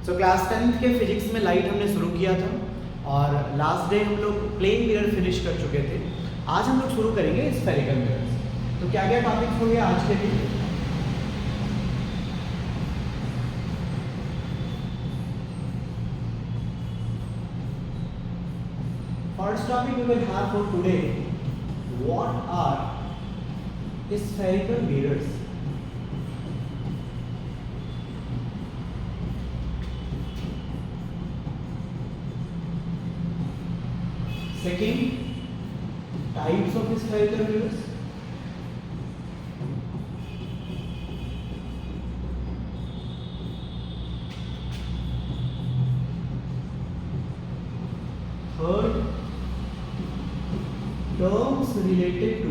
So class 10th के physics में light हमने शुरू किया था और लास्ट डे हम लोग प्लेन मिरर फिनिश कर चुके थे। आज हम लोग शुरू करेंगे स्फेरिकल मिरर्स। तो क्या क्या टॉपिक्स होंगे आज के लिए? First topic we will have for today, what are spherical mirrors? Second, types of spherical mirrors. Third, terms related to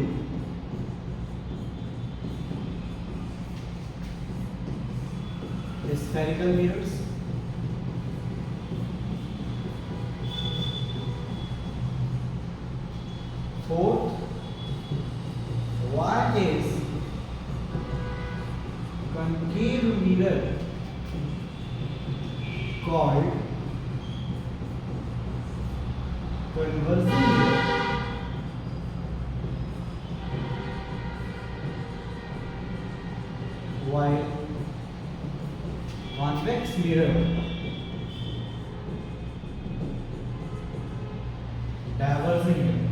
spherical mirrors. Fourth, why is concave mirror called converging mirror? While convex mirror diverging mirror.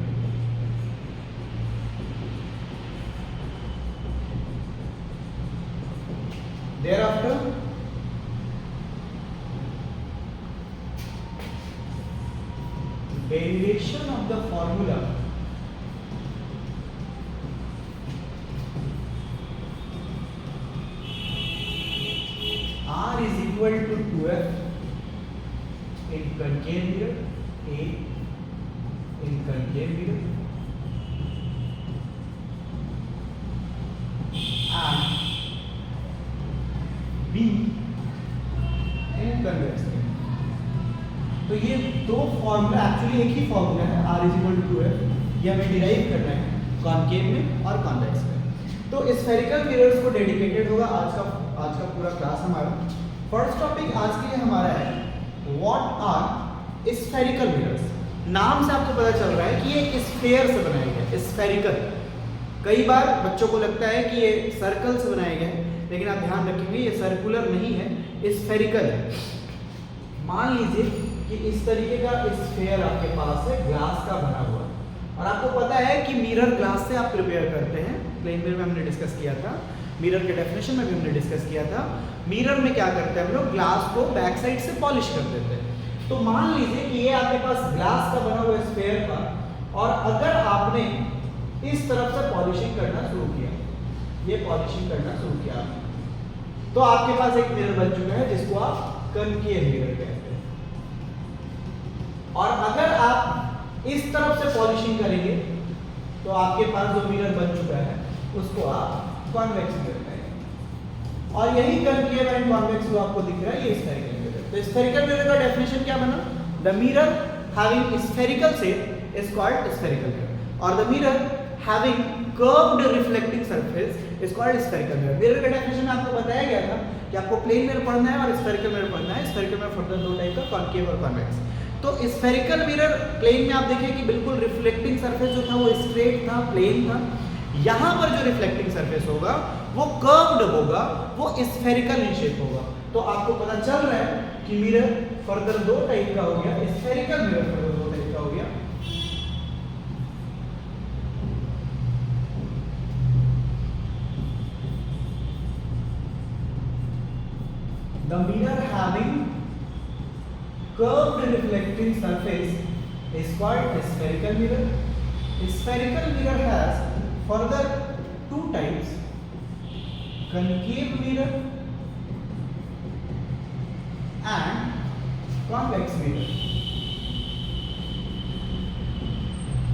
Thereafter, derivation of the formula R is equal to 2F in concave mirror, A in concave mirror, and B in convex mirror. तो ये दो formula actually एक ही formula है, R is equal to 2F, ये हमें derive करना है कॉनकेव में और कॉन्वेक्स में। तो स्फेरिकल मिरर्स को डेडिकेटेड होगा आज का पूरा क्लास हमारा। फर्स्ट टॉपिक आज के लिए हमारा है व्हाट आर स्फेरिकल मिरर्स। नाम से आपको पता चल रहा है कि ये स्फेयर से बनाया गया है, स्फेरिकल। कई बार बच्चों को लगता है कि ये सर्कल से बनाया गया है, लेकिन आप ध्यान रखेंगे ये सर्कुलर नहीं है, स्फेरिकल है। मान लीजिए कि इस तरीके का स्फेयर आपके पास है, ग्लास का बना हुआ, और आपको पता है कि मिरर ग्लास से आप प्रिपेयर करते हैं। प्लेन मिरर में हमने डिस्कस किया था, मिरर के डेफिनेशन में भी हमने डिस्कस किया था। मिरर में क्या करते हैं हम लोग, ग्लास को बैक साइड से पॉलिश कर देते हैं। तो मान लीजिए कि ये आपके पास ग्लास का बना हुआ स्फेयर था, और अगर आपने इस तरफ से पॉलिशिंग करना शुरू किया, ये पॉलिशिंग करना शुरू किया, तो आपके पास एक मिरर बन चुका है जिसको आप कनकेव मिरर कहते हैं। और अगर आप इस तरफ से पॉलिशिंग करेंगे तो आपके पास जो मिरर बन चुका है उसको आप कॉन्वेक्स मिरर कहेंगे। और यही कनकेव एंड कॉन्वेक्स जो आपको दिख रहा है ये स्फेरिकल मिरर। तो स्फेरिकल मिरर का डेफिनेशन क्या बना? The mirror having spherical shape is called spherical mirror, और the mirror having curved reflecting surface is called spherical mirror. Mirror का डेफिनेशन आपको बताया गया था कि आपको प्लेन मिरर पढ़ना है और स्फेरिकल मिरर पढ़ना है। स्फेरिकल मिरर फर्दर दो टाइप का, कॉनकेव और कॉन्वेक्स। तो स्फेरिकल मिरर प्लेन में आप देखिए कि बिल्कुल रिफ्लेक्टिंग सरफेस जो था वो स्ट्रेट था, प्लेन था। यहाँ पर जो रिफ्लेक्टिंग सरफेस होगा वो कर्व्ड होगा, वो स्फेरिकल इन शेप होगा। तो आपको पता चल रहा है कि मिरर फर्दर दो टाइप का हो गया, स्फेरिकल मिरर फर्दर दो टाइप का हो गया। The mirror having curved reflecting surface is called a spherical mirror. A spherical mirror has further two types, concave mirror and convex mirror.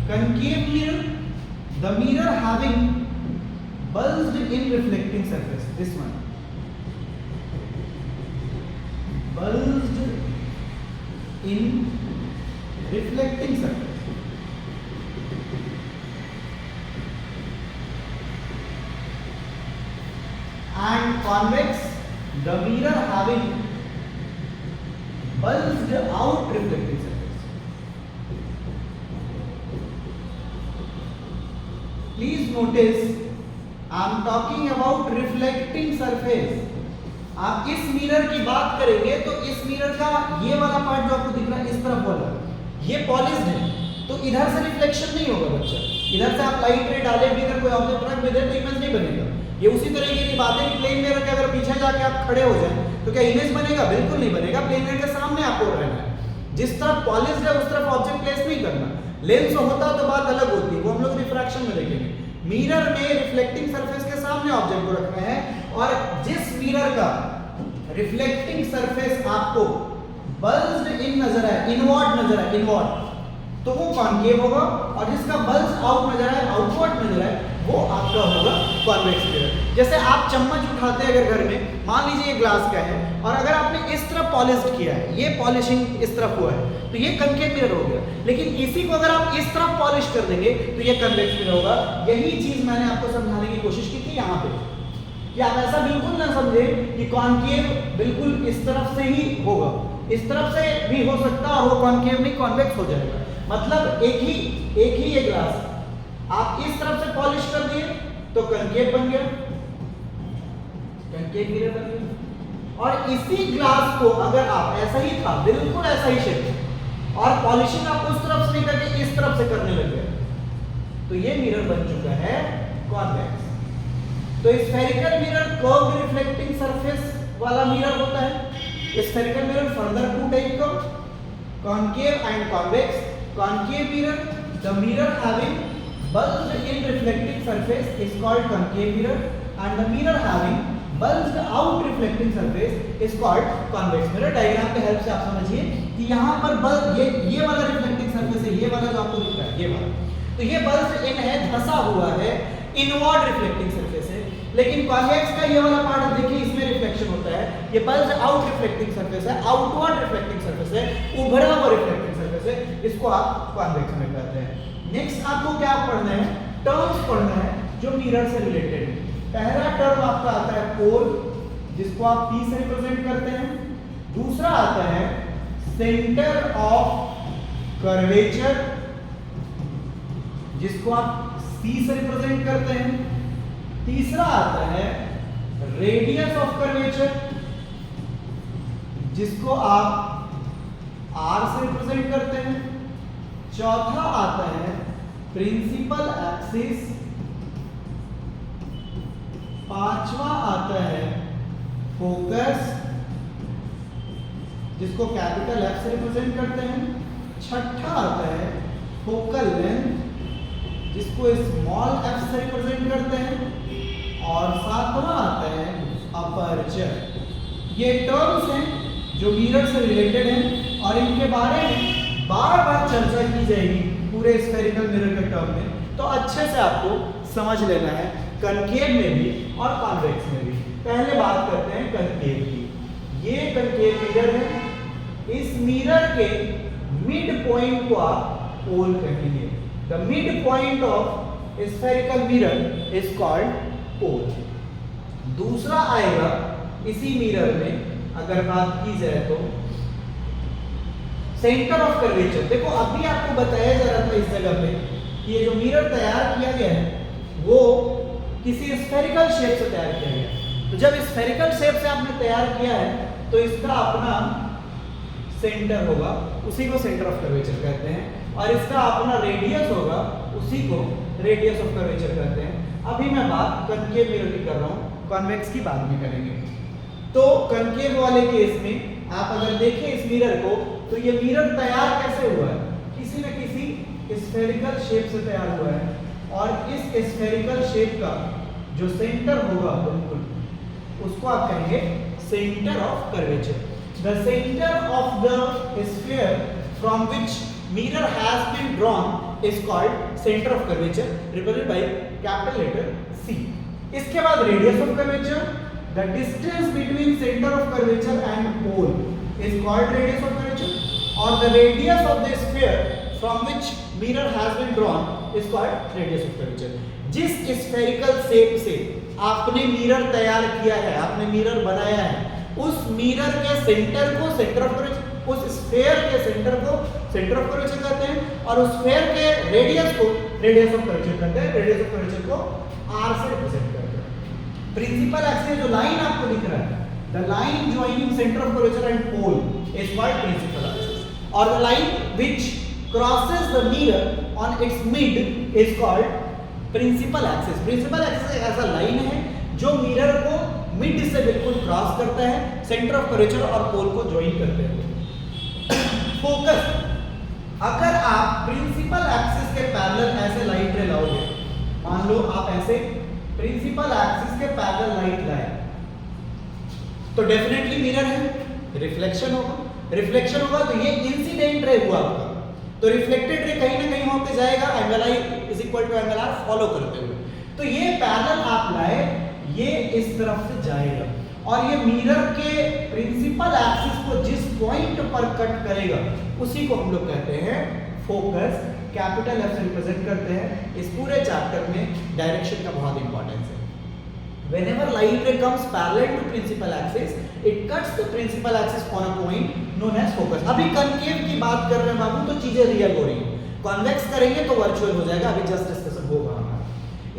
Concave mirror, the mirror having bulged in reflecting surface, this one, bulged in reflecting surface. And convex, the mirror having bulged out reflecting surface. Please notice I am talking about reflecting surface. आप इस mirror की बात करेंगे तो इस mirror का ये वाला पार्ट जो आपको दिख रहा है इस तरफ वाला ये पॉलिश्ड है, तो इधर से रिफ्लेक्शन नहीं होगा बच्चा। इधर से आप लाइट रे डाले भी अगर कोई ऑब्जेक्ट रख भी दे तो इमेज नहीं बनेगा। ये उसी तरीके की बात है कि प्लेन मिरर के अगर पीछे जाके आप खड़े हो जाए तो क्या इमेज बनेगा? बिल्कुल नहीं बनेगा। प्लेन मिरर के सामने आपको रहना है, जिस तरफ पॉलिश्ड है उस तरफ ऑब्जेक्ट प्लेस नहीं करना। लेंस होता तो बात अलग होती, वो हम लोग रिफ्रैक्शन में देखेंगे। मिरर में रिफ्लेक्टिंग सरफेस के सामने ऑब्जेक्ट को रखना है, और जिस मिरर का रिफ्लेक्टिंग सरफेस आपको बल्ज्ड इन नजर है, इनवर्ड नजर है, इनवर्ड, तो वो कॉन्केव होगा, और जिसका बल्ज आउट नजर है, आउटवर्ड नजर है, वो आपका होगा कॉन्वेक्स मिरर। जैसे आप चम्मच उठाते हैं अगर घर में, मान लीजिए ये ग्लास का है और अगर आपने इस तरफ पॉलिश्ड किया है, ये पॉलिशिंग इस तरफ हुआ है, तो ये कॉन्केव मिरर हो गया। लेकिन इसी को अगर आप इस तरफ पॉलिश कर देंगे तो ये कन्वेक्स मिरर होगा। यही चीज मैंने आपको समझाने की कोशिश की थी यहाँ पे, कि आप ऐसा बिल्कुल ना समझे कि कॉन्केव बिल्कुल इस तरफ से ही होगा, इस तरफ से भी हो सकता है और वो कॉन्केव नहीं कॉन्वेक्स हो जाएगा। मतलब एक ही ये ग्लास आप इस तरफ से पॉलिश कर दिए तो कॉन्केव बन गया, कॉन्केव मिरर बन गया। और इसी ग्लास को अगर आप ऐसा ही था, बिल्कुल ऐसा ही शेप, और पॉलिशिंग आप उस तरफ से नहीं करके इस तरफ से करने लग गए, तो ये मिरर बन चुका है कॉन्वेक्स। तो spherical mirror curved reflecting surface वाला मिरर होता है। Spherical mirror further two type का, concave and convex. Concave mirror, the mirror having bulged in reflecting surface is called concave mirror, and the mirror having bulged out reflecting surface is called convex mirror। Diagram के help से आप समझिए कि यहाँ पर bulb ये वाला reflecting surface है, ये वाला जो आपको दिख रहा है, ये वाला, तो ये bulged in है, धंसा हुआ है, इनवर्ड रिफ्लेक्टिंग सरफेस है। लेकिन कॉन्वेक्स का ये वाला पार्ट देखिए, इसमें रिफ्लेक्शन होता है, ये बल्ज आउट रिफ्लेक्टिंग सरफेस है, आउटवर्ड रिफ्लेक्टिंग सरफेस है, उभरा हुआ रिफ्लेक्टिंग सरफेस है, इसको आप कॉन्वेक्स में कहते हैं। नेक्स्ट आपको क्या पढ़ना है? टर्म्स पढ़ना है जो मिरर से रिलेटेड है। पहला टर्म आपका आता है पोल, जिसको आप P से रिप्रेजेंट करते हैं। दूसरा आता है सेंटर ऑफ कर्वेचर, जिसको आप C से रिप्रेजेंट करते हैं। तीसरा आता है रेडियस ऑफ कर्वेचर, जिसको आप R से रिप्रेजेंट करते हैं। चौथा आता है प्रिंसिपल एक्सिस। पांचवा आता है फोकस, जिसको कैपिटल F से रिप्रेजेंट करते हैं। छठा आता है फोकल लेंथ, जिसको स्मॉल f से रिप्रेजेंट करते हैं। और सातवां आता है अपर्चर। ये टर्म्स हैं जो मिरर से रिलेटेड हैं और इनके बारे में बार बार चर्चा की जाएगी पूरे स्फेरिकल मिरर के टर्म में, तो अच्छे से आपको समझ लेना है कनकेव में भी और कॉन्वेक्स में भी। पहले बात करते हैं कनकेव की। ये कनकेव मिरर है, इस मिरर के मिड पॉइंट को आप पोल कहेंगे। The mid point of spherical mirror is called pole. दूसरा आएगा इसी मिरर में अगर बात की जाए तो सेंटर ऑफ कर्वेचर। देखो अभी आपको बताया जा रहा था इस जगह पे कि ये जो मिरर तैयार किया गया है वो किसी स्फेरिकल शेप से तैयार किया गया है। तो जब स्फेरिकल शेप से आपने तैयार किया है तो इसका अपना सेंटर होगा, उसी को सेंटर ऑफ कर्वेचर कहते हैं, और इसका अपना रेडियस होगा, उसी को रेडियस ऑफ कर्वेचर कहते हैं। अभी मैं बात कनकेव मिरर की कर रहा हूँ, कॉन्वेक्स की बाद में करेंगे। तो कनकेव वाले केस में आप अगर देखें इस मिरर को तो ये मिरर तैयार कैसे हुआ है? किसी न किसी स्फेरिकल शेप से तैयार हुआ है, और इस स्फेरिकल शेप का जो सेंटर होगा बिल्कुल उसको आप कहेंगे centre of curvature. The centre of the sphere from which mirror has been drawn is called center of curvature, represented by capital letter C. इसके बाद radius of curvature, the distance between center of curvature and pole is called radius of curvature, or the radius of the sphere from which mirror has been drawn is called radius of curvature. जिस spherical shape से आपने mirror तैयार किया है, आपने mirror बनाया है, उस मिरर के सेंटर को सेंटर ऑफ कर्वेचर, उस स्फीयर के सेंटर को सेंटर ऑफ कर्वेचर कहते हैं और उस स्फीयर के रेडियस को रेडियस ऑफ कर्वेचर कहते हैं। रेडियस ऑफ कर्वेचर को r से रिप्रेजेंट करते हैं। प्रिंसिपल एक्सिस जो लाइन आपको दिख रहा है, the line joining centre of curvature and pole is called principal axis और the line which crosses the mirror on its mid is called principal axis। principal axis एक ऐसा लाइन है जो मिरर को मिड से बिल्कुल क्रॉस करता है, सेंटर ऑफ कर्वेचर और पोल को ज्वाइन करते हैं। फोकस, अगर आप प्रिंसिपल एक्सिस के पैरेलल ऐसे लाइट रे लाओगे, मान लो आप ऐसे प्रिंसिपल एक्सिस के पैरेलल लाइट लाए तो डेफिनेटली मिरर है, रिफ्लेक्शन होगा, रिफ्लेक्शन होगा तो ये इंसिडेंट रे हुआ आपका, तो रिफ्लेक्टेड रे कहीं ना कहीं वहां पे जाएगा, angle I is equal to angle R follow करते हुए। तो ये पैरेलल आप लाए, ये इस तरफ से जाएगा और ये मिरर के प्रिंसिपल एक्सिस को जिस पॉइंट पर कट करेगा उसी को हम लोग कहते हैं फोकस, कैपिटल एफ से रिप्रेजेंट करते हैं। इस पूरे चैप्टर में डायरेक्शन का बहुत इंपॉर्टेंस है। Whenever light ray comes parallel to principal axis, it cuts the principal axis on a point known as focus। अभी कनकेव की बात कर रहे हैं बाबू तो चीजें रियल हो रही हैं, कॉन्वेक्स करेंगे तो वर्चुअल हो जाएगा, अभी जस्ट डिस्कशन होगा हमारा।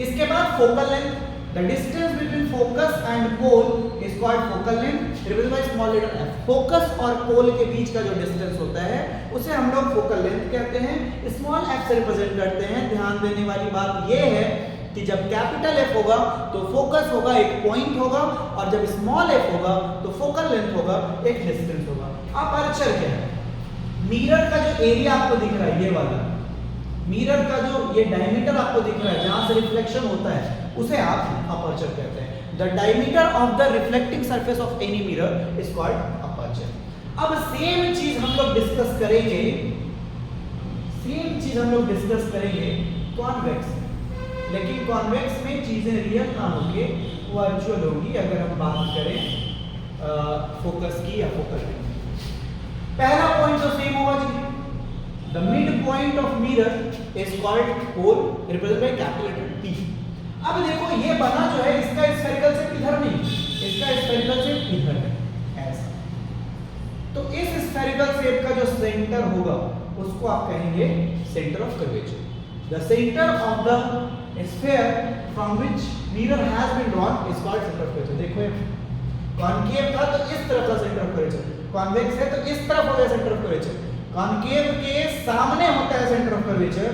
इसके बाद focal length, the distance between focus and pole is called focal length, represented by small letter f। Focus और पोल के बीच का जो डिस्टेंस होता है उसे हम लोग फोकल लेंथ कहते हैं, स्मॉल f से रिप्रेजेंट करते हैं। ध्यान देने वाली बात यह है कि जब कैपिटल F होगा तो फोकस होगा, एक पॉइंट होगा, और जब स्मॉल f होगा तो फोकल लेंथ होगा, एक डिस्टेंस होगा। अपर्चर क्या है? मिरर का जो एरिया आपको दिख रहा है, ये वाला मिरर का जो ये डायमीटर आपको दिख रहा है जहां से रिफ्लेक्शन होता है उसे आप अपर्चर कहते हैं। The diameter of the reflecting surface of any mirror is called aperture. अब सेम चीज हम लोग डिस्कस करेंगे, कॉन्वेक्स, लेकिन कॉन्वेक्स में चीजें रियल ना होके वर्चुअल होगी अगर हम बात करें फोकस की या फोकल लेंथ। पहला पॉइंट तो सेम होगा जी, the mid point of mirror is called pole, represented by capital letter P। अब देखो ये बना जो है इसका स्फेरिकल शेप इधर नहीं, इसका स्फेरिकल शेप इधर है ऐसा, तो इस स्फेरिकल शेप का जो सेंटर होगा उसको आप कहेंगे centre of curvature. The center of the sphere from which mirror has been drawn is called center of curvature। देखो कॉनकेव था तो इस तरफ का सेंटर ऑफ कर्वेचर, कॉन्वेक्स है तो इस तरफ हो गया सेंटर ऑफ कर्वेचर। कॉनकेव के सामने होता है सेंटर ऑफ कर्वेचर,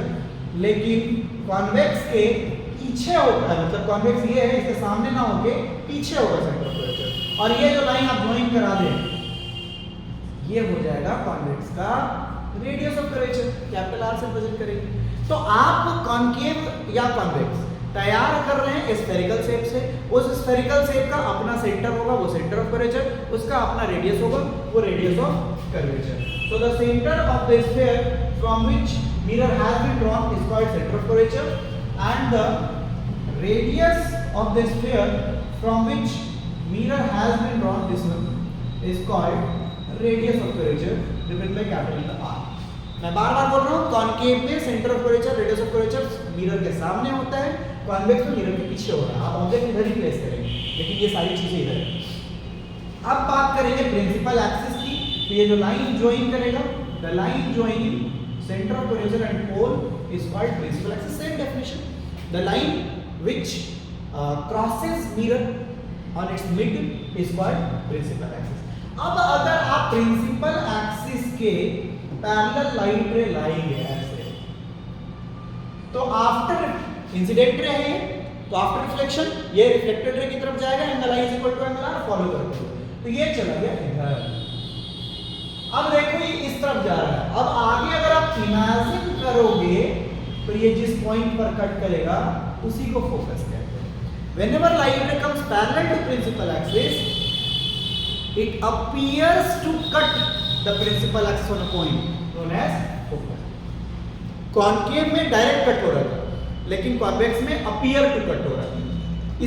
लेकिन कॉन्वेक्स के पीछे होता है, मतलब कॉन्वेक्स ये है इसके सामने ना होके पीछे होगा सेंटर ऑफ कर्वेचर। और ये जो लाइन आप ड्राइंग करा दें ये हो जाएगा कॉन्वेक्स का radius of curvature, capital R से रिप्रेजेंट करेंगे। तो आप कॉनकेव या कॉन्वेक्स तैयार कर रहे हैं स्फेरिकल शेप से, उस स्फेरिकल शेप का अपना सेंटर होगा वो सेंटर ऑफ कर्वेचर, उसका अपना रेडियस होगा वो radius of curvature. So the centre of the sphere from which mirror has been drawn is called centre of curvature and the radius of the sphere from which mirror has been drawn this one is called radius of curvature, represented by capital R। मैं बार-बार बोल रहा हूँ concave में centre of curvature, radius of curvature mirror के सामने होता है, कॉन्वेक्स में मिरर के पीछे हो रहा है। आप ऑब्जेक्ट इधर ही प्लेस करेंगे, लेकिन ये सारी चीजें इधर है। अब बात करेंगे प्रिंसिपल एक्सिस की, तो ये जो लाइन ज्वाइन करेगा, the line joining centre of curvature and pole is called principal axis. Same definition, the line which crosses mirror on its mid is called principal axis. अब अगर आप प्रिंसिपल एक्सिस के parallel light ray लाएंगे ऐसे, तो after incident ray है तो after reflection ये रिफ्लेक्टेड रे की तरफ जाएगा, angle I is equal to angle R follow करते हुए, तो ये चला गया इधर। अब देखो ये इस तरफ जा रहा है। अब आगे अगर आप इमेजिन करोगे तो ये जिस पॉइंट पर कट करेगा उसी को फोकस कहते हैं। Whenever light ray comes parallel to principal axis it appears to cut the principal axis on a point known as focus। Concave में डायरेक्ट कट हो रहा था, लेकिन कॉन्वेक्स में अपीयर टू कट हो रहा था।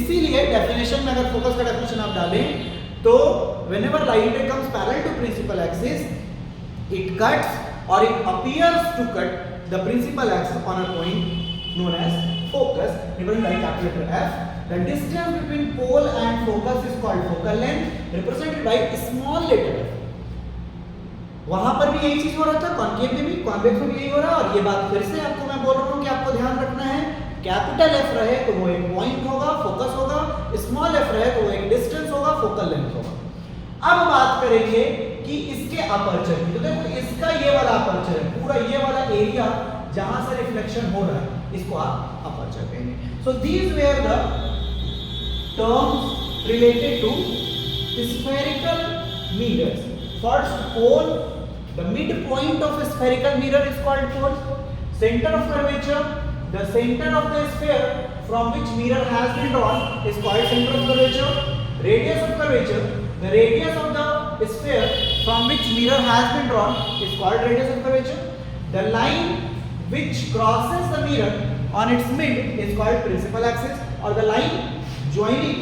इसीलिए डेफिनेशन में अगर फोकस का डेफिनेशन आप डालें तो whenever light ray comes parallel to principal axis it cuts or it appears to cut the principal axis on a point known as focus, represented by capital letter F। The distance between pole and focus is called focal length, represented by small letter f। वहां पर भी यही चीज हो रहा था, concave में भी, कॉन्वेक्स में भी यही हो रहा है। और ये बात फिर से आपको मैं बोल रहा हूँ कि आपको ध्यान रखना है, कैपिटल एफ रहे तो वो एक पॉइंट होगा, फोकस होगा, स्मॉल एफ रहे तो वो एक डिस्टेंस होगा, फोकल लेंथ होगा। अब बात करेंगे कि इसके अपर्चर की। तो देखो इसका ये वाला अपर्चर है, पूरा ये वाला एरिया जहां से रिफ्लेक्शन हो रहा है, इसको आप अपर्चर कहेंगे। So these were the terms related to spherical mirrors. First pole, the midpoint of a spherical mirror is called pole. Center of curvature, the center of the sphere from which mirror has been drawn is called center of curvature. Radius of curvature, the radius of the sphere from which mirror has been drawn is called radius of curvature. The line which crosses the mirror on its mid is called principal axis, or the line joining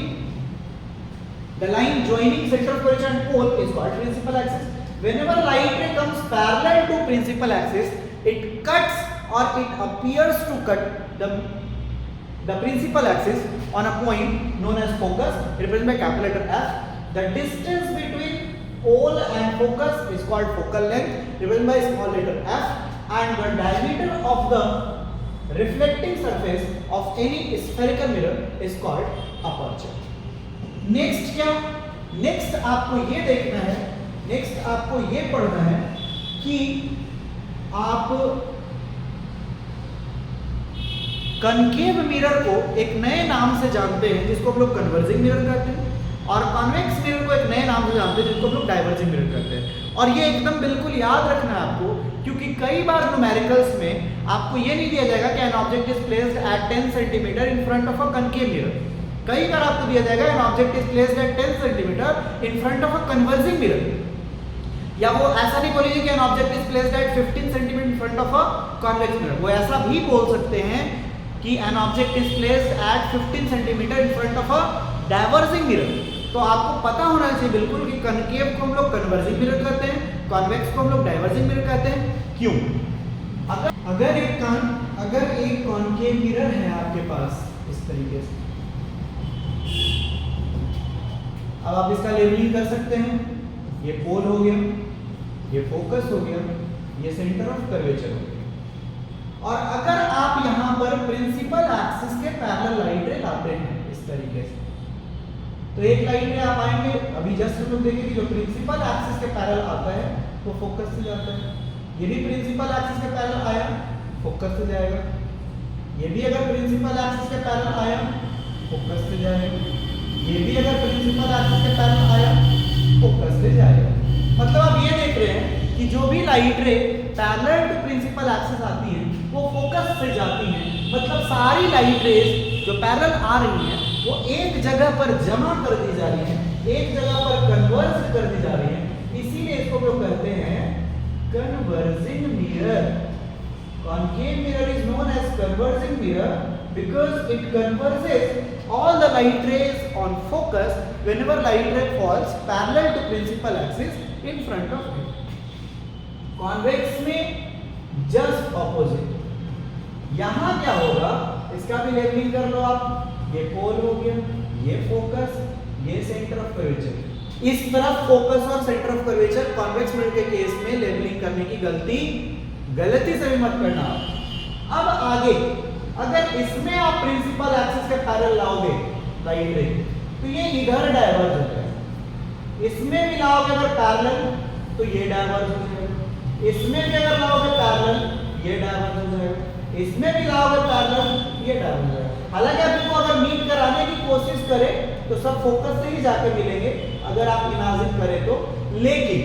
center of curvature and pole is called principal axis. Whenever light ray comes parallel to principal axis, it cuts or it appears to cut the principal axis on a point known as focus, represented by capital letter F. The distance between pole and focus is called focal length, represented by small letter F. And the diameter of the reflecting surface of any spherical mirror is called aperture. Next क्या, next आपको ये देखना है, next आपको ये पढ़ना है कि आप कनकेव मिरर को एक नए नाम से जानते हैं जिसको हम लोग कन्वर्जिंग मिरर कहते हैं, और कॉन्वेक्स मिरर को एक नए नाम से जानते हैं जिसको हम लोग डाइवर्जिंग मिरर कहते हैं। और ये एकदम बिल्कुल याद रखना है आपको, क्योंकि कई बार न्यूमेरिकल्स में आपको ये नहीं दिया जाएगा कि an object is placed at 10 centimetre in front of a concave mirror. कई बार आपको दिया जाएगा an object is placed at 10 centimetre in front of a converging mirror, या वो ऐसा नहीं बोलेंगे कि an object is placed at 15 centimetre in front of a convex mirror. वो ऐसा भी बोल सकते हैं कि an object is placed at 15 centimetre in front of a diverging mirror. तो आपको पता होना चाहिए बिल्कुल कि कनकेव को हम लोग कन्वर्जिंग मिरर कहते हैं, कॉन्वेक्स को हम लोग डाइवर्जिंग मिरर कहते हैं। क्यों? अगर एक कॉनकेव मिरर है आपके पास इस तरीके से, अब आप इसका लेबलिंग कर सकते हैं, ये पोल हो गया, ये फोकस हो गया, ये सेंटर ऑफ कर्वेचर हो गया। और अगर आप यहां पर प्रिंसिपल एक्सिस के पैरेलल लाइट रे लाते हैं इस तरीके से, तो एक लाइट रे आप आएंगे, अभी जस्ट हम लोग देखेंगे कि जो प्रिंसिपल एक्सिस के पैरेलल आता है वो फोकस से जाता है। ये भी प्रिंसिपल एक्सिस के पैरेलल आया, फोकस से जाएगा। ये भी अगर प्रिंसिपल एक्सिस के पैरेलल आया, फोकस से जाएगा। ये भी अगर प्रिंसिपल एक्सिस के पैरेलल आया, फोकस से जाएगा। मतलब आप ये देख रहे हैं कि जो भी light ray parallel to principal axis आती है वो फोकस से जाती है। मतलब सारी लाइट रेज जो पैरेलल आ रही हैं वो एक जगह पर जमा कर दी जा रही है, एक जगह पर कन्वर्ज कर दी जा रही है। इसीलिए इसको लोग कहते हैं converging mirror. Concave mirror is known as converging mirror because it converges all the light rays on focus whenever light ray falls parallel to principal axis in front of it. Convex में just opposite। यहाँ क्या होगा, इसका भी labelling कर लो आप, ये पोल हो गया, ये फोकस, ये सेंटर ऑफ कर्वेचर। इस तरफ फोकस और centre of curvature convex mirror के केस में लेबलिंग करने की गलती से भी मत करना। अब आगे अगर इसमें आप प्रिंसिपल एक्सिस के पैरेलल लाओगे लाइट रे, तो ये इधर डाइवर्ज हो जाएगा। इसमें भी लाओगे अगर पैरेलल तो ये डाइवर्ज हो जाएगा। इसमें भी अगर लाओगे पैरेलल ये डाइवर्ज हो जाएगा। इसमें भी लाओगे पैरेलल ये डाइवर्ज हो जाएगा। हालांकि आप इनको अगर मीट कराने की कोशिश करें तो सब फोकस से ही जाके मिलेंगे अगर आप इमेजिन करें तो। लेकिन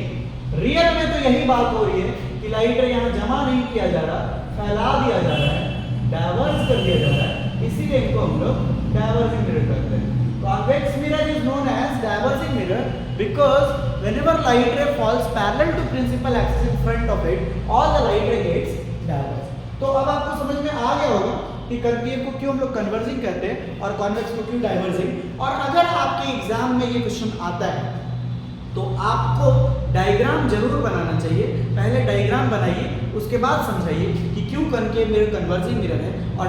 रियल में तो यही बात हो रही है कि लाइट रे यहाँ जमा नहीं किया जा रहा, फैला दिया जा रहा है, डाइवर्ज कर दिया जा रहा है। इसीलिए इनको हम लोग डाइवर्जिंग मिरर कहते हैं। Convex mirror is known as diverging mirror because whenever light ray falls parallel to principal axis in front of it, all the light ray gets diverge. तो अब आपको समझ में आ गया होगा कि कनकेव को क्यों हम लोग कन्वर्जिंग कहते हैं और कॉन्वेक्स को क्यों डाइवर्जिंग। और अगर आपके एग्जाम में ये क्वेश्चन आता है तो आपको डायग्राम जरूर बनाना चाहिए। पहले डायग्राम बनाइए, उसके बाद समझाइए कि क्यों कनकेव मिरर कन्वर्जिंग मिरर है और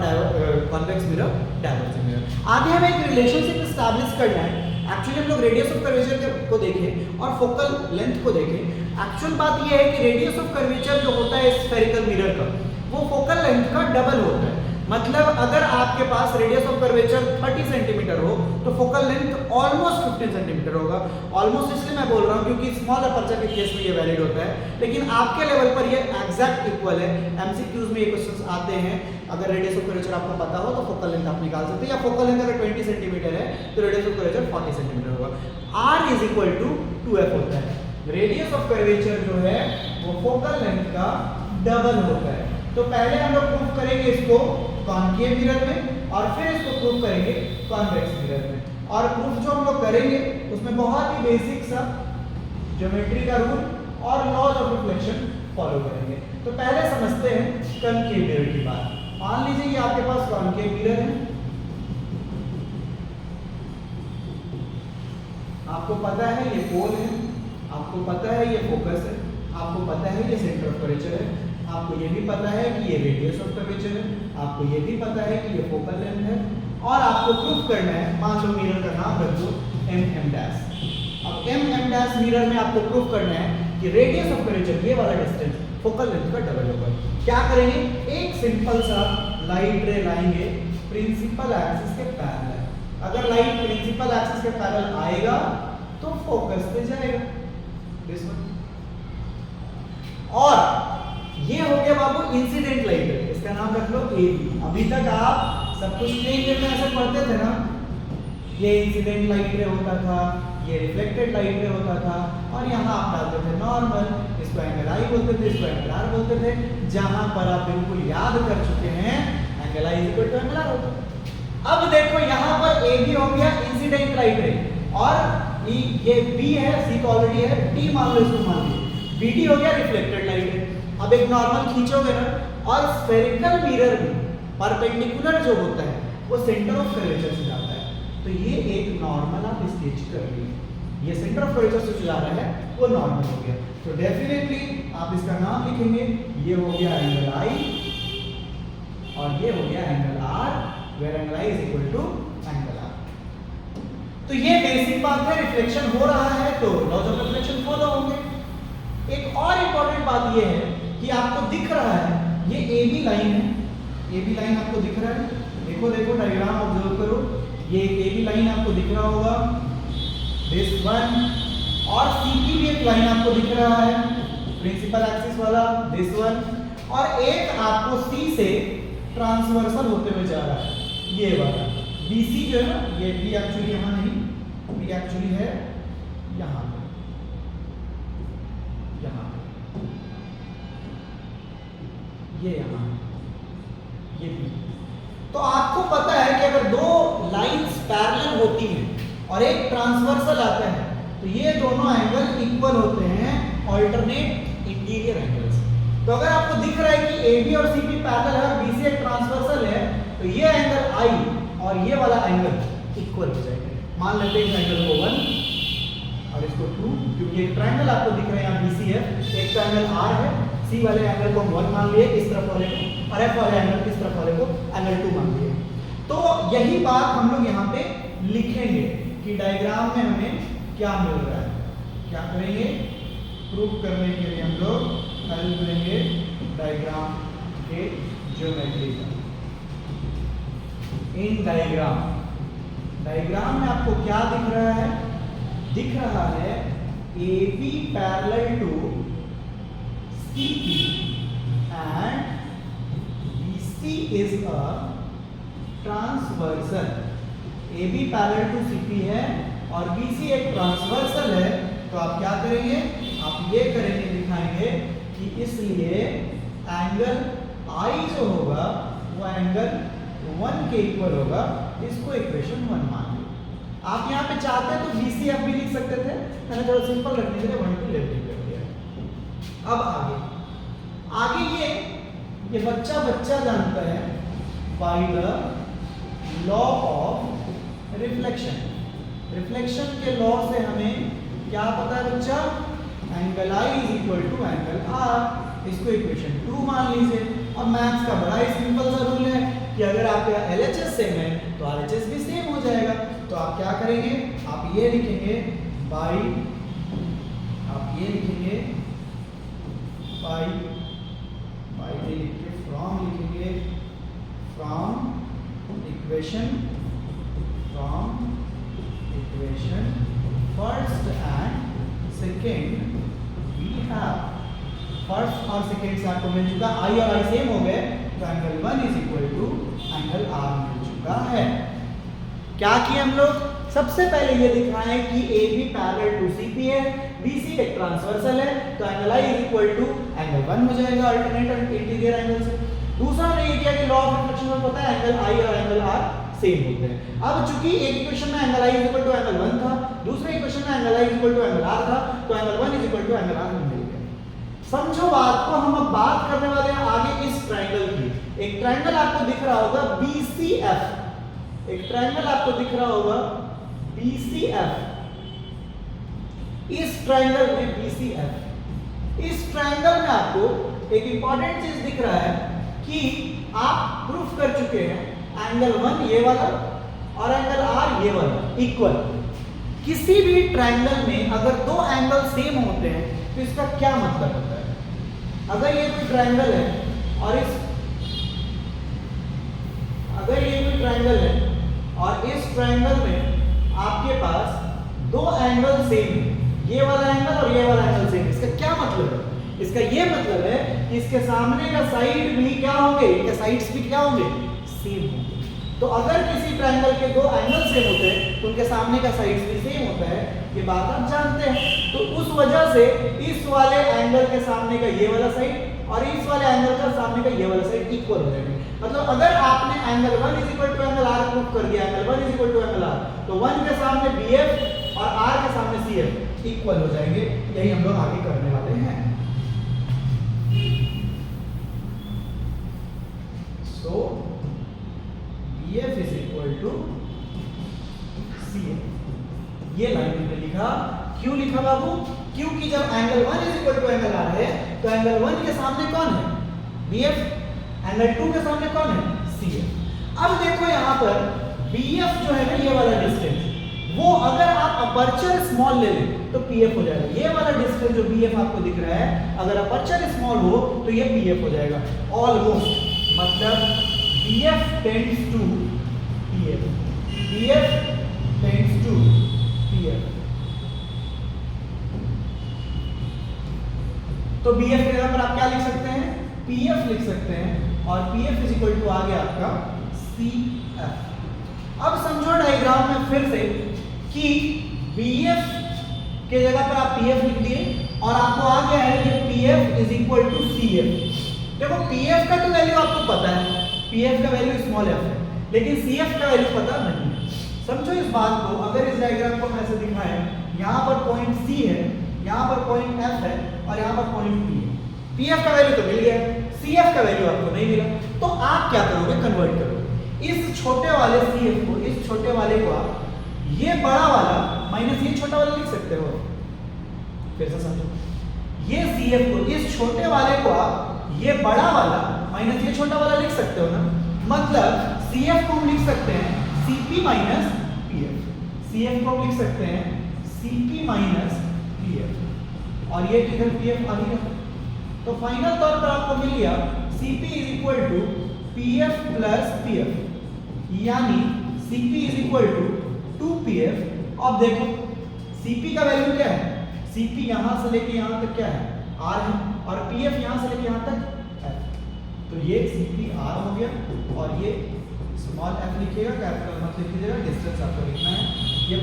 कॉन्वेक्स मिरर डाइवर्जिंग मिरर। आगे हमें एक रिलेशनशिप स्टैब्लिश करना है। एक्चुअली हम लोग रेडियस ऑफ कर्वेचर को देखें और फोकल लेंथ को देखें। एक्चुअल बात ये है कि रेडियस ऑफ कर्वेचर जो होता है स्फेरिकल मिरर का, वो फोकल लेंथ का डबल होता है। मतलब अगर आपके पास रेडियस ऑफ कर्वेचर 30 सेंटीमीटर हो तो फोकल लेंथ ऑलमोस्ट 15 सेंटीमीटर होगा। ऑलमोस्ट इसलिए मैं बोल रहा हूँ क्योंकि स्मॉल अपर्चर के केस में ये वैलिड होता है, लेकिन आपके लेवल पर ये एग्जैक्ट इक्वल है। एमसीक्यूज में ये क्वेश्चंस आते हैं, अगर रेडियस ऑफ कर्वेचर आपको पता हो तो फोकल लेंथ आप निकाल सकते हैं, या फोकल लेंथ अगर 20 सेंटीमीटर है तो रेडियस ऑफ कर्वेचर 40 सेंटीमीटर होगा। R is equal to 2f होता है। रेडियस ऑफ कर्वेचर जो है वो फोकल लेंथ का डबल होता है। तो पहले हम लोग प्रूफ करेंगे इसको कॉनकेव मिरर में और फिर इसको प्रूफ करेंगे कॉन्वेक्स मिरर में। और प्रूफ जो हम लोग करेंगे उसमें बहुत ही बेसिक सा ज्योमेट्री का रूल और लॉज ऑफ रिफ्लेक्शन फॉलो करेंगे। तो पहले समझते हैं कॉनकेव मिरर की बात। मान लीजिए ये आपके पास कॉनकेव मिरर है, आपको पता है ये पोल है, आपको पता है ये फोकस है, आपको पता है ये सेंटर ऑफ कर्वेचर है, आपको ये भी पता है कि ये रेडियस ऑफ कर्वेचर है, आपको ये भी पता है कि ये फोकल लेंथ है, और आपको प्रूफ करना है, मान लो मिरर का नाम रख दो mm डैश। अब mm मिरर में आपको प्रूफ करना है कि रेडियस ऑफ कर्वेचर ये वाला डिस्टेंस फोकल लेंथ का डबल होगा। क्या करेंगे, एक सिंपल सा लाइट रे लाएंगे प्रिंसिपल एक्सिस के पैरेलल। अगर लाइट प्रिंसिपल एक्सिस के पैरेलल आएगा तो फोकस पे जाएगा, दिस वन। और ये हो गया बाबू इंसिडेंट लाइट रे, इसका नाम रख लो AB। अभी तक आप सब कुछ प्लेन वेव में ऐसे पढ़ते थे ना, ये इंसिडेंट लाइट रे होता था, ये रिफ्लेक्टेड लाइट रे होता था, और यहाँ आप डालते थे नॉर्मल, इसको एंगल I बोलते थे, इसको एंगल R बोलते थे। जहां पर आप बिल्कुल याद कर चुके हैं angle I equal to angle R होता है। अब देखो यहाँ पर AB हो गया इंसिडेंट लाइट रे, और ये B है, C तो ऑलरेडी है, D मान लो, इसको मान लीजिए BD हो गया रिफ्लेक्टेड लाइट रे। अब एक नॉर्मल खींचोगे ना, और स्फेरिकल मिरर में परपेंडिकुलर जो होता है वो सेंटर ऑफ कर्वेचर से जाता है। तो ये एक नॉर्मल आप स्केच कर लिए, ये सेंटर ऑफ कर्वेचर से जा रहा है, वो नॉर्मल हो गया। तो डेफिनेटली आप इसका नाम लिखेंगे, ये हो गया एंगल I और ये हो गया angle R, where angle I is equal to angle R। तो ये बेसिक बात है, रिफ्लेक्शन हो रहा है तो लॉज ऑफ रिफ्लेक्शन फॉलो होंगे। एक और इंपॉर्टेंट बात ये है कि आपको दिख रहा है ये AB लाइन है, AB लाइन आपको दिख रहा है, देखो देखो डायग्राम ऑब्जर्व करो, ये एक AB लाइन आपको दिख रहा होगा, दिस वन, और CP भी एक लाइन आपको दिख रहा है प्रिंसिपल एक्सिस वाला, दिस वन, और एक आपको C से ट्रांसवर्सल होते हुए जा रहा है ये वाला BC जो है ना, ये B एक्चुअली यहाँ नहीं, B एक्चुअली है यहाँ पे, यहाँ ये यहाँ ये भी। तो आपको पता है कि अगर दो लाइंस पैरेलल होती हैं और एक ट्रांसवर्सल आता है तो ये दोनों एंगल इक्वल होते हैं, ऑल्टरनेट इंटीरियर एंगल्स। तो अगर आपको दिख रहा है कि AB और CP पैरेलल है और BC एक ट्रांसवर्सल है, तो ये एंगल I और ये वाला एंगल इक्वल हो जाएगा। मान लेते हैं इस एंगल को 1 और इसको 2, क्योंकि एक ट्रायंगल आपको दिख रहा है यहाँ BC है, एक तो एंगल R है, C वाले एंगल को हम 1 मान लिए इस तरफ वाले को, और F वाले एंगल इस तरफ वाले को एंगल 2 मान लिए। तो यही बात हम लोग यहाँ पे लिखेंगे कि डायग्राम में हमें क्या मिल रहा है। क्या करेंगे, प्रूफ करने के लिए हम लोग हेल्प करेंगे डायग्राम के ज्योमेट्री का। इन डायग्राम में आपको क्या दिख रहा है, दिख रहा है AB parallel to CP and BC is a transversal। AB parallel to CP है और BC एक ट्रांसवर्सल है। तो आप क्या करेंगे, आप ये करेंगे, दिखाएंगे कि इसलिए एंगल I जो होगा वो एंगल 1 के इक्वल होगा, इसको इक्वेशन 1 मान लो। आप यहाँ पे चाहते हैं तो BCF भी लिख सकते थे, मैंने थोड़ा सिंपल रखने के लिए 1 टू लेफ्ट कर दिया। अब आगे ये बच्चा जानता है by the law of reflection. Reflection के लॉ से हमें क्या पता है बच्चा, angle I is equal to angle R, इसको इक्वेशन 2 मान लीजिए। और मैथ्स का बड़ा ही सिंपल सा रूल है कि अगर आपका LHS सेम है तो RHS भी सेम हो जाएगा। तो आप क्या करेंगे, आप ये लिखेंगे बाई, आप ये लिखेंगे बाई बाई लिख के फ्रॉम लिखेंगे, from equation first and second we have, first और सेकेंड से आपको मिल चुका, आई और आई सेम हो गए, तो angle 1 is equal to angle R मिल चुका है। क्या किए हम लोग? सबसे पहले ये दिखाएं कि AB पैरेलल टू CP है, BC एक ट्रांसवर्सल है, तो angle I is equal to angle 1 हो जाएगा अल्टरनेट इंटीरियर एंगल से। दूसरा हमने ये किया कि लॉ ऑफ रिफ्लेक्शन में पता है एंगल I और एंगल R सेम होते हैं। अब चूंकि एक इक्वेशन में angle I is equal to angle 1 था, दूसरे इक्वेशन में angle I is equal to angle R था, तो angle 1 is equal to angle R मिल गया। समझो बात को, हम अब बात करने वाले हैं आगे इस ट्रायंगल की। एक ट्रायंगल आपको दिख रहा होगा BCF, एक ट्रायंगल आपको दिख रहा होगा BCF, इस ट्रायंगल में BCF, इस ट्रायंगल में आपको एक इंपॉर्टेंट चीज दिख रहा है कि आप प्रूफ कर चुके हैं एंगल 1 ये वाला और एंगल R ये वाला इक्वल। किसी भी ट्रायंगल में अगर दो एंगल सेम होते हैं तो इसका क्या मतलब होता है? अगर ये कोई ट्रायंगल है और अगर ये कोई ट्रायंगल है और इस ट्रायंगल में आपके पास दो एंगल सेम है, ये वाला एंगल और ये वाला एंगल सेम, इसका क्या मतलब है? इसका ये मतलब है कि इसके सामने का साइड भी क्या होंगे, इनके साइड्स भी क्या होंगे, सेम होंगे। तो अगर किसी ट्रायंगल के दो एंगल सेम होते हैं तो उनके सामने का साइड्स भी सेम होता है, ये बात आप जानते हैं। तो उस वजह से इस वाले एंगल के सामने का ये वाला साइड और इस वाले एंगल का सामने का ये वाला साइड इक्वल हो जाएंगे। मतलब अगर आपने angle 1 is equal to angle R proof कर दिया, angle 1 is equal to angle R, तो 1 के सामने BF और R के सामने CF इक्वल हो जाएंगे। यही हम लोग आगे करने वाले हैं। So BF is equal to CF, ये लाइन हमने लिखा। क्यों लिखा बाबू? क्योंकि जब angle 1 is equal to angle R है तो एंगल 1 के सामने कौन है, BF, एंगल 2 के सामने कौन है, CF। अब देखो यहाँ पर BF जो है ना, ये वाला डिस्टेंस, वो अगर आप अपर्चर स्मॉल ले लें तो PF हो जाएगा। ये वाला डिस्टेंस जो BF आपको दिख रहा है, अगर अपर्चर स्मॉल हो तो ये PF हो जाएगा ऑलमोस्ट। मतलब BF tends to PF, BF tends to PF। तो BF के जगह पर आप क्या लिख सकते हैं, PF लिख सकते हैं, और PF इज इक्वल टू आ गया आपका CF। अब समझो डायग्राम में फिर से कि BF के जगह पर आप PF लिख दिए और आपको आ गया है ये PF is equal to CF। देखो PF का तो वैल्यू आपको पता है, PF का वैल्यू स्मॉल f है, लेकिन CF का वैल्यू पता नहीं है। समझो इस बात को, अगर इस डायग्राम को हम ऐसे दिखाएं, यहाँ पर पॉइंट C है, यहाँ पर पॉइंट F है और यहाँ पर पॉइंट P है। PF का वैल्यू तो मिल गया, CF का वैल्यू आपको नहीं मिला, तो आप क्या करोगे, कन्वर्ट करोगे इस छोटे वाले CF को, इस छोटे वाले को आप ये बड़ा वाला माइनस ये छोटा वाला लिख सकते हो। फिर से समझो, ये CF को, इस छोटे वाले को आप ये बड़ा वाला माइनस ये छोटा वाला लिख सकते हो ना। मतलब CF को हम लिख सकते हैं CP माइनस PF, CF को हम लिख सकते हैं CP माइनस PF, और ये किधर PF आ गया। तो फाइनल तौर पर आपको मिल गया CP is equal to PF plus PF, यानी CP is equal to 2PF। अब देखो CP का वैल्यू क्या है, CP यहां से लेके यहां तक क्या है, R है, और PF यहां से लेके यहां तक F। तो ये CP R हो गया, और ये स्मॉल f लिखिएगा, कैपिटल मत लिखिएगा, डिस्टेंस आपको लिखना है। ये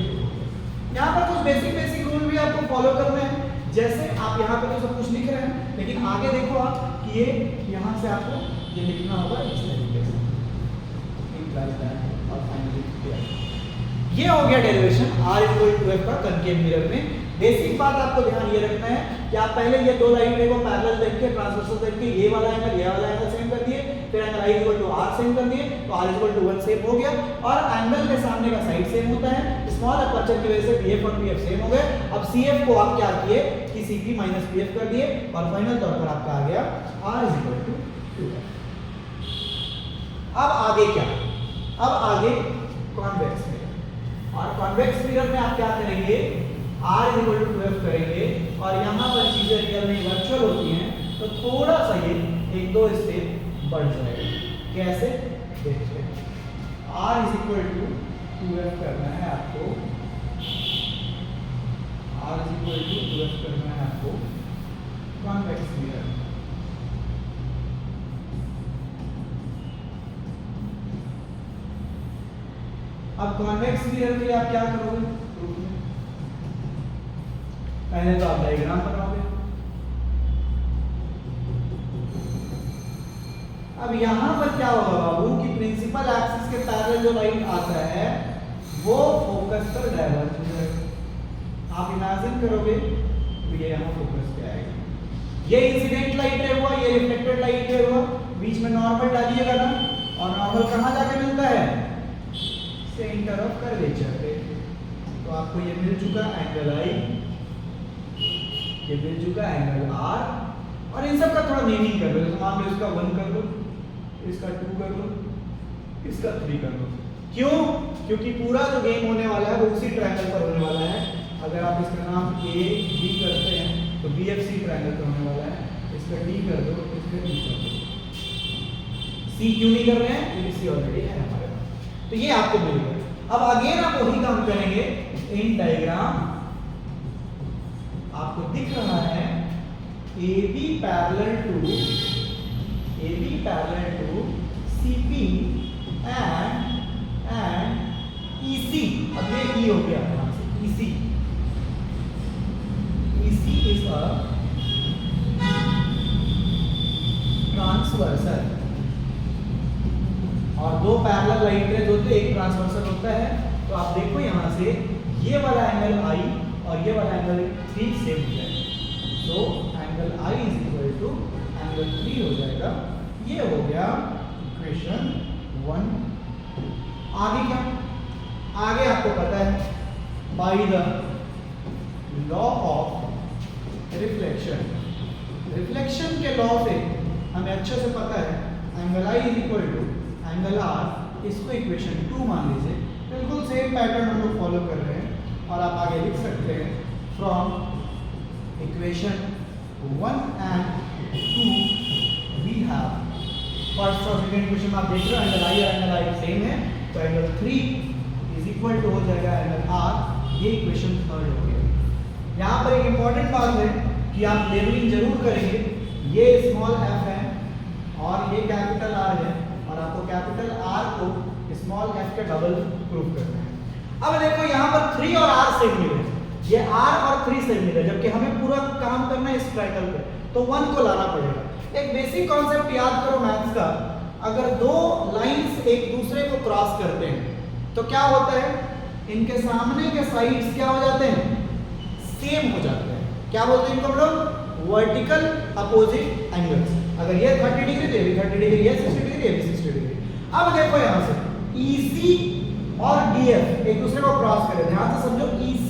यहाँ पर कुछ बेसिक रूल भी आपको फॉलो करने हैं, जैसे आप यहाँ पे तो सब कुछ लिख रहे हैं, लेकिन आगे देखो आप कि ये यहाँ से आपको ये लिखना होगा इस तरीके से, और फाइनली ये हो गया derivation R equal to F का कनकेव मिरर में। बेसिक बात आपको ध्यान ये रखना है कि आप पहले ये दो लाइन को पैरेलल देख के, ट्रांसवर्सल देख के, ये वाला एंगल सेम कर दिए, फिर angle I equal to R same कर दिए, तो R इक्वल टू 1 सेम हो गया, और एंगल के सामने का साइड सेम होता है, स्मॉल अपर्चर की वजह से BF और PF सेम हो गए। अब CF को आप क्या किए कि CP माइनस PF कर दिए, और फाइनल तौर पर आपका आ गया R इक्वल टू 2F। अब आगे क्या, अब आगे कॉन्वेक्स मिरर, और कॉन्वेक्स मिरर में आप क्या करेंगे, R इक्वल टू 2F करेंगे, और यहाँ पर चीजें रियल नहीं वर्चुअल होती हैं, तो थोड़ा सा ये एक दो स्टेप बढ़ जाएगा। कैसे देखते हैं। R is equal to 2f करना है आपको, R is equal to 2f करना है आपको कॉन्वेक्स मिरर। अब कॉन्वेक्स मिरर के लिए आप क्या करोगे प्रूफ में? पहले तो आप डायग्राम बनाओगे। अब यहां पर क्या होगा बाबू कि प्रिंसिपल एक्सिस के पैरेलल जो लाइट आता है वो फोकस पर डाइवर्ज हो जाएगा। आप इमेजिन करोगे तो ये यहां फोकस पे आएगा। ये इंसिडेंट लाइट है हुआ, ये रिफ्लेक्टेड लाइट है हुआ, बीच में नॉर्मल डालिएगा ना, और नॉर्मल कहां जाके मिलता है? सेंटर ऑफ कर्वेचर पे। तो आपको ये मिल चुका एंगल I, ये मिल चुका एंगल R, और इन सब का थोड़ा नेमिंग कर लो। तो मान लो इसका 1 कर लो, इसका 2 कर लो, इसका 3 कर लो। क्यों? क्योंकि पूरा जो गेम होने वाला है वो उसी ट्रायंगल पर होने वाला है। अगर आप इसका नाम A B करते हैं तो BFC ट्रायंगल पर होने वाला है। इसका D कर दो, इसका E कर दो। C क्यों नहीं कर रहे हैं? क्योंकि C ऑलरेडी है हमारे पास। तो ये आपको मिल गया। अब अगेन आप वही काम करेंगे। इन डायग्राम आपको दिख रहा है AB parallel to CP and EC। अब ये E हो गया यहां से, EC इज अ ट्रांसवर्सल। और दो पैरेलल लाइट होते हैं, एक ट्रांसवर्सल होता है। तो आप देखो यहां से ये वाला एंगल I और ये वाला एंगल 3 सेम हो जाएगा। तो angle I is equal to angle 3 हो जाएगा। ये हो गया इक्वेशन 1। आगे क्या? आगे आपको पता है by the law of reflection के लॉ से हमें अच्छे से पता है angle I is equal to angle R। इसको इक्वेशन 2 मान लीजिए। बिल्कुल सेम पैटर्न हम लोग फॉलो कर रहे हैं और आप आगे लिख सकते हैं from equation 1 and 2 we have first और सेकंड इक्वेशन आप देख रहे हो एंगल I और एंगल I सेम है। तो एंगल 3 इज इक्वल टू हो जाएगा एंगल R। ये इक्वेशन 3 हो गया। यहाँ पर एक इंपॉर्टेंट बात है कि आप लेबलिंग जरूर करेंगे। ये स्मॉल f है और ये कैपिटल R है, और आपको कैपिटल R को स्मॉल f के डबल प्रूफ करना है। अब देखो यहाँ पर 3 और R सेम मिले, ये R और 3 सेम मिले, जबकि हमें पूरा काम करना है इस ट्रायंगल पे, तो 1 को लाना पड़ेगा। एक बेसिक कॉन्सेप्ट याद करो मैथ्स का। अगर दो लाइंस एक दूसरे को क्रॉस करते हैं तो क्या होता है? इनके सामने के साइड्स क्या हो जाते हैं? सेम हो जाते हैं। क्या बोलते हैं इनको हम लोग? Vertical opposite angles. अगर ये 30 डिग्री तो ये भी 30 डिग्री, ये 60 डिग्री, ये भी 60 डिग्री। अब देखो यहां से EC और DF एक दूसरे को क्रॉस कर रहे हैं। ध्यान से समझो, EC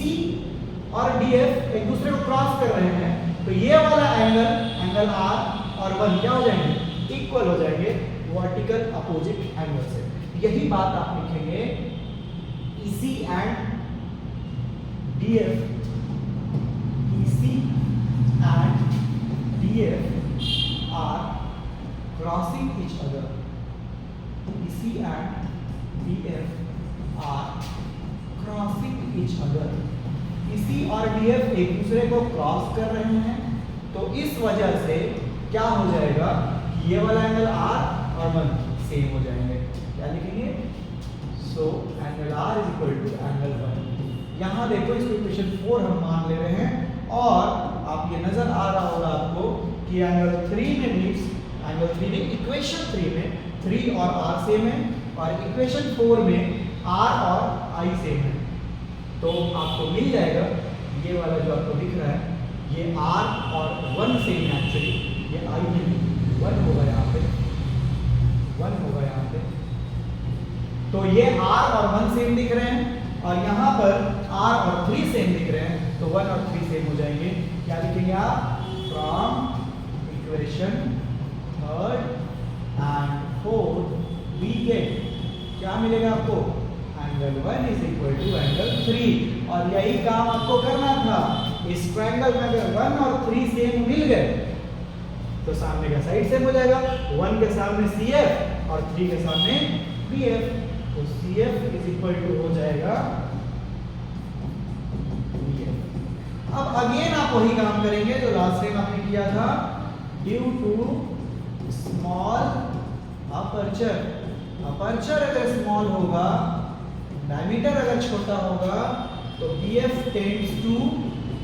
और DF एक दूसरे को क्रॉस कर रहे हैं, तो ये वाला एंगल R और 1 क्या हो जाएंगे? इक्वल हो जाएंगे वर्टिकल अपोजिट एंगल से। यही बात आप लिखेंगे EC and DF, EC and DF are crossing each other. EC and DF are crossing each other. EC और DF एक दूसरे को क्रॉस कर रहे हैं, तो इस वजह से क्या हो जाएगा कि ये वाला एंगल R और 1 सेम हो जाएंगे। क्या लिखेंगे? So angle R is equal to angle 1। यहाँ देखो इसको इक्वेशन 4 हम मान ले रहे हैं, और आप ये नजर आ रहा होगा आपको कि एंगल 3 में मीट्स एंगल 3 में इक्वेशन 3 में 3 और R सेम है, और इक्वेशन 4 में R और I सेम है। तो आपको मिल जाएगा ये वाला जो आपको दिख रहा है, ये R और 1 सेम है। एक्चुअली ये I में 1 होगा यहाँ पे, 1 होगा यहाँ पे। तो ये R और 1 सेम दिख रहे हैं, और यहाँ पर R और 3 सेम दिख रहे हैं, तो 1 और 3 सेम हो जाएंगे। क्या लिखेंगे आप? From equation 3rd and 4th we get, क्या मिलेगा आपको? Angle 1 is equal to angle 3। और यही काम आपको करना था। इस ट्रायंगल में अगर 1 और 3 सेम मिल गए तो सामने का साइड सेम हो जाएगा, 1 के सामने CF और 3 के सामने PF, तो CF इज इक्वल टू हो जाएगा PF। अब अगेन आप वही काम करेंगे जो लास्ट टाइम आपने किया था, due to small aperture, aperture अगर स्मॉल होगा, डायमीटर अगर छोटा होगा, तो BF टेंड्स टू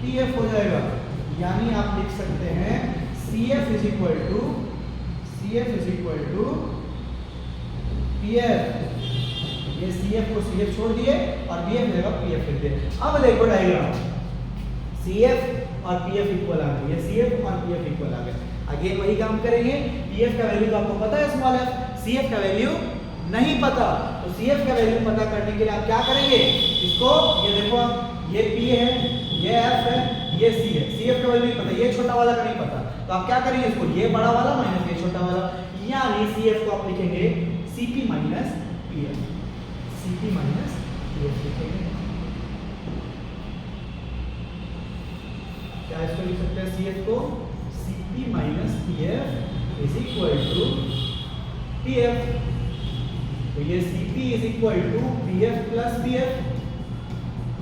PF हो जाएगा। यानी आप लिख सकते हैं CF is equal to PF। ये CF को CF छोड़ दिए और BF जगह PF लिख दिए। अब देखो डायग्राम, CF और PF इक्वल आ गए, ये CF और PF इक्वल आ गए। अगेन वही काम करेंगे, PF का वैल्यू तो आपको पता है स्मॉल f, CF का वैल्यू नहीं पता, तो CF का वैल्यू पता करने के लिए आप क्या करेंगे, इसको ये देखो, ये P है, ये F है, ये C है, CF का वैल्यू पता, ये छोटा वाला का नहीं पता, तो आप क्या करेंगे, इसको ये बड़ा वाला माइनस ये छोटा वाला, यानी CF को आप लिखेंगे CP minus PF, CP minus PF लिखेंगे। क्या इसको लिख सकते हैं CF को, CP minus PF is equal to PF, तो ये CP is equal to PF plus PF,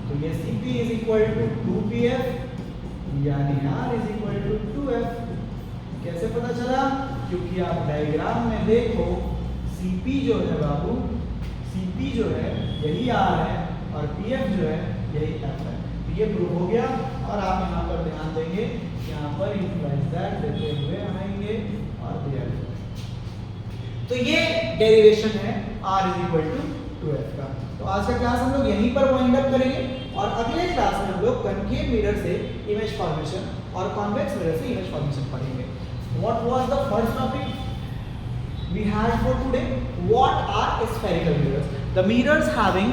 तो ये CP is equal to 2PF, यानी R is equal to 2F। कैसे पता चला, क्योंकि आप डायग्राम में देखो CP जो है बाबू, CP जो है यही R है और PF जो है यही F है, तो ये प्रूव हो गया। और आप यहाँ पर ध्यान देंगे, यहाँ पर इम्प्लाइज दैट देते हुए आएंगे और दिया, तो ये डेरिवेशन है R is equal to 2F का। तो आज का क्लास हम लोग यहीं पर वाइंड अप करेंगे और अगले क्लास में हम लोग कनकेव मिरर से इमेज फॉर्मेशन और कॉन्वेक्स मिरर से इमेज फॉर्मेशन पढ़ेंगे। What was the first topic we had for today? What are spherical mirrors? The mirrors having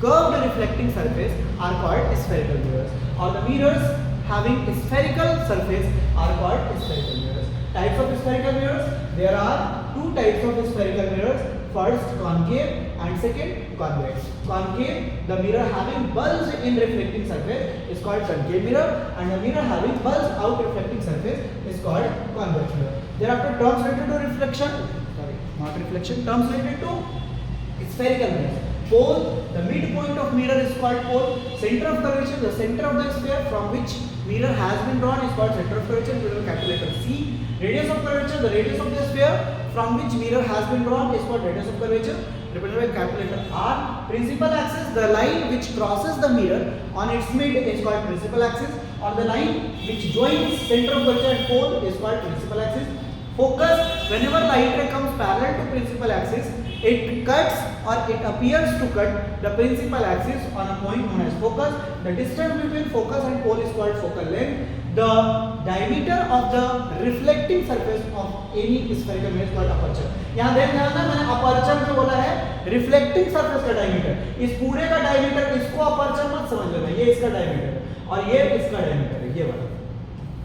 curved reflecting surface are called spherical mirrors, or the mirrors having spherical surface are called spherical mirrors. Types of spherical mirrors, there are two types of spherical mirrors. First concave and second convex. Concave, the mirror having bulge in reflecting surface is called concave mirror, and the mirror having bulge out reflecting surface is called convex mirror. Thereafter terms related to reflection, sorry, not reflection, terms related to spherical mirror. Pole, the midpoint of mirror is called pole. Center of curvature, the center of the sphere from which mirror has been drawn is called center of curvature. We will calculate C. Radius of curvature, the radius of the sphere from which mirror has been drawn is called radius of curvature, represented by calculator R. Principal axis, the line which crosses the mirror on its mid is called principal axis, or the line which joins center of curvature and pole is called principal axis. Focus, whenever light ray comes parallel to principal axis, it cuts or it appears to cut the principal axis on a point known as focus. The distance between focus and pole is called focal length. The diameter of the reflecting surface of any spherical mirror is called aperture. यहाँ ध्यान देना, मैंने aperture जो बोला है reflecting surface का diameter, इस पूरे का diameter, इसको aperture मत समझ लेना, ये इसका diameter और ये इसका diameter है, ये वाला,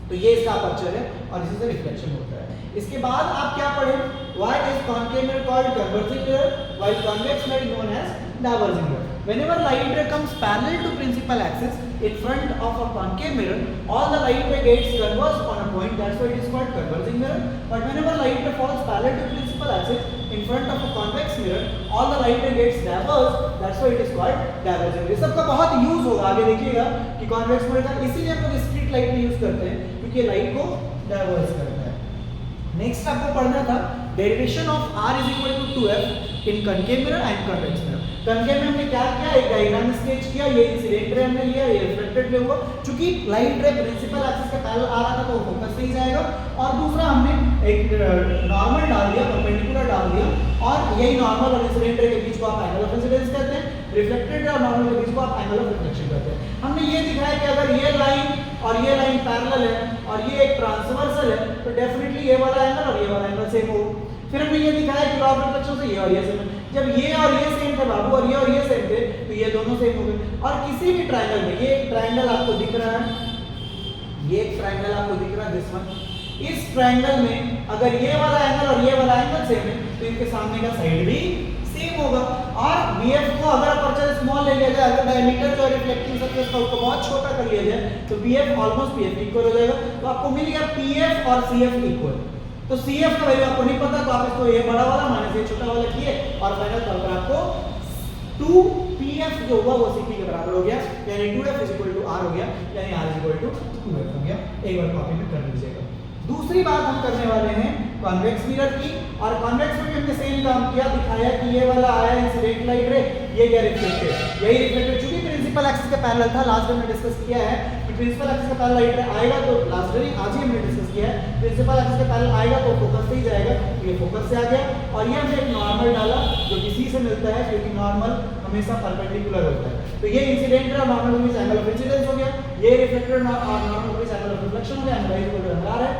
तो ये इसका aperture है और इसी से reflection होता है। इसके बाद आप क्या पढ़े, why is concave mirror called converging mirror while convex mirror is known as diverging mirror? Whenever light ray comes parallel to principal axis in front of a concave mirror, all the light ray gets converged on a point, that's why it is called converging mirror. But whenever light ray falls parallel to principal axis in front of a convex mirror, all the light ray gets diverged, that's why it is called diverging mirror. सबका बहुत use होगा, आगे देखिएगा कि convex mirror का, इसीलिए हम लोग स्ट्रीट लाइट में यूज करते हैं क्योंकि लाइट को डाइवर्ज करता है। नेक्स्ट आपको पढ़ना था derivation of R is equal to 2F in concave mirror and convex mirror. Concave में हमने क्या किया, एक डायग्राम स्केच किया, ये इंसिडेंट रे हमने लिया, ये रिफ्लेक्टेड रे हुआ, चूंकि लाइट रे प्रिंसिपल एक्सिस के पैरेलल आ रहा था तो वो फोकस से ही जाएगा, और दूसरा हमने एक नॉर्मल डाल दिया, परपेंडिकुलर डाल दिया, और यही नॉर्मल और इंसिडेंट रे के बीच को आप एंगल ऑफ इंसिडेंस कहते हैं, रिफ्लेक्टेड रे और नॉर्मल के बीच को आप एंगल ऑफ रिफ्लेक्शन कहते हैं। हमने ये दिखाया कि अगर ये लाइन और ये लाइन पैरेलल है और ये एक ट्रांसवर्सल है तो डेफिनेटली ये वाला एंगल और ये वाला एंगल सेम हो। फिर हमने ये दिखाया कि लॉ ऑफ रिफ्लेक्शन से ये और ये सेम है, जब ये और ये सेम थे बाबू और ये सेम थे तो ये दोनों सेम हो गए। और किसी भी ट्रायंगल में, ये एक ट्रायंगल आपको दिख रहा है, ये एक ट्रायंगल आपको दिख रहा है दिस वन, इस ट्रायंगल में अगर ये वाला एंगल और ये वाला एंगल सेम है तो इनके सामने का साइड भी सेम होगा। और BF को अगर अपर्चर स्मॉल ले लिया जाए, अगर डायमीटर जो रिफ्लेक्टिंग सरफेस का उसको बहुत छोटा कर लिया जाए तो BF ऑलमोस्ट PF इक्वल हो जाएगा। तो आपको मिल गया PF और CF इक्वल। तो CF का वैल्यू आपको नहीं पता तो आप इसको ये बड़ा वाला माइनस ये छोटा वाला किए और फाइनल तौर पर आपको 2PF जो हुआ वो CP के बराबर हो गया, यानी 2F R हो गया, यानी R 2F हो गया। एक बार कॉपी में कर लीजिएगा। दूसरी बात हम करने वाले हैं कॉन्वेक्स मिरर की, और कॉन्वेक्स में भी हमने सेम काम किया, दिखाया कि ये वाला आया इंसिडेंट लाइट रे, ये गया रिफ्लेक्टेड, यही रिफ्लेक्टेड। चूंकि प्रिंसिपल एक्सिस के पैरेलल था, लास्ट में हमने डिस्कस किया है कि प्रिंसिपल एक्सिस के पैरेलल लाइट रे आएगा तो लास्ट में आज ही हमने डिस्कस किया है, प्रिंसिपल एक्सिस के पैरेलल आएगा तो फोकस से ही जाएगा, तो ये फोकस से आ गया। और ये हमने एक नॉर्मल डाला जो कि C से मिलता है, क्योंकि नॉर्मल हमेशा परपेंडिकुलर होता है। तो ये इंसिडेंट और नॉर्मल के बीच एंगल ऑफ इंसिडेंस हो गया, ये रिफ्लेक्टेड और नॉर्मल के बीच एंगल ऑफ रिफ्लेक्शन हो गया, एंगल इक्वल टू आर है।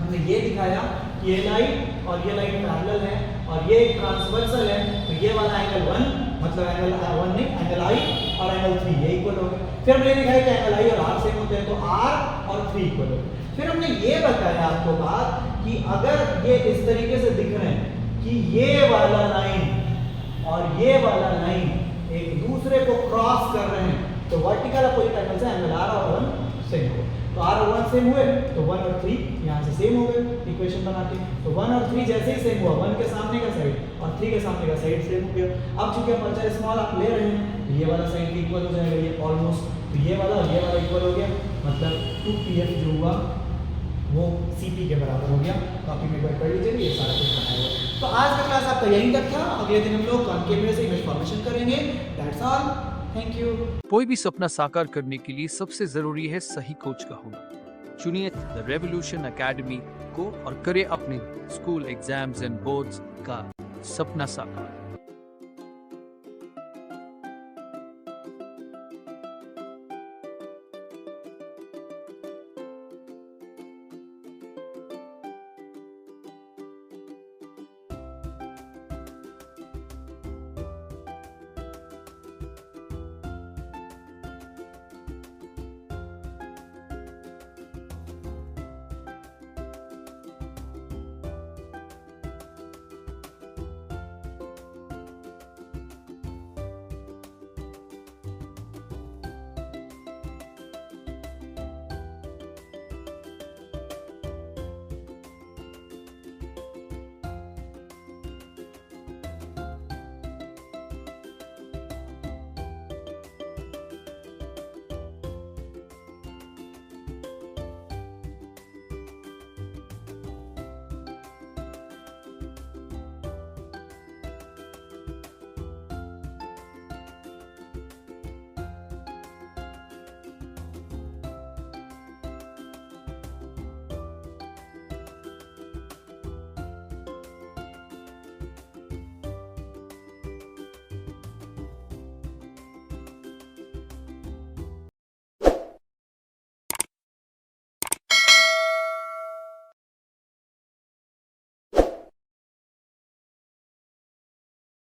हमने ये दिखाया कि ये लाइट और ये लाइट पैरेलल है और ये ट्रांसवर्सल है, तो ये वाला एंगल 1 मतलब एंगल 1 नहीं एंगल I और एंगल 3 ये इक्वल हो गए। फिर हमने दिखाया कि एंगल I और R सेम होते हैं तो R और 3 इक्वल हो गए। फिर हमने ये बताया आपको बात कि अगर ये इस तरीके से दिख रहे हैं कि ये वाला लाइन और ये वाला लाइन एक दूसरे को क्रॉस कर रहे हैं तो वर्टिकल अपोजिट एंगल से एंगल R और 1 सेम हो। तो R और 1 सेम हुए तो 1 और 3 यहाँ से सेम हो गए इक्वेशन बना के। तो 1 और 3 जैसे ही सेम हुआ, 1 के सामने का साइड और 3 के सामने का साइड सेम हो गया। अब चूंकि अपर्चर स्मॉल आप ले रहे हैं तो ये वाला साइड इक्वल हो जाएगा, ये ऑलमोस्ट, तो ये वाला और ये वाला इक्वल हो गया, मतलब 2PF जो हुआ वो CP के बराबर हो गया। कॉपी में एक बार कर लीजिए, ये सारा कुछ बनाया हुआ। तो आज का क्लास आपका यहीं तक था, अगले दिन हम लोग कॉन्केव मिरर से इमेज फॉर्मेशन करेंगे। That's all, thank you. कोई भी सपना साकार करने के लिए सबसे जरूरी है सही कोच का होना। चुनिए द रेवोल्यूशन एकेडमी को और करें अपने स्कूल एग्जाम्स एंड बोर्ड्स का सपना साकार।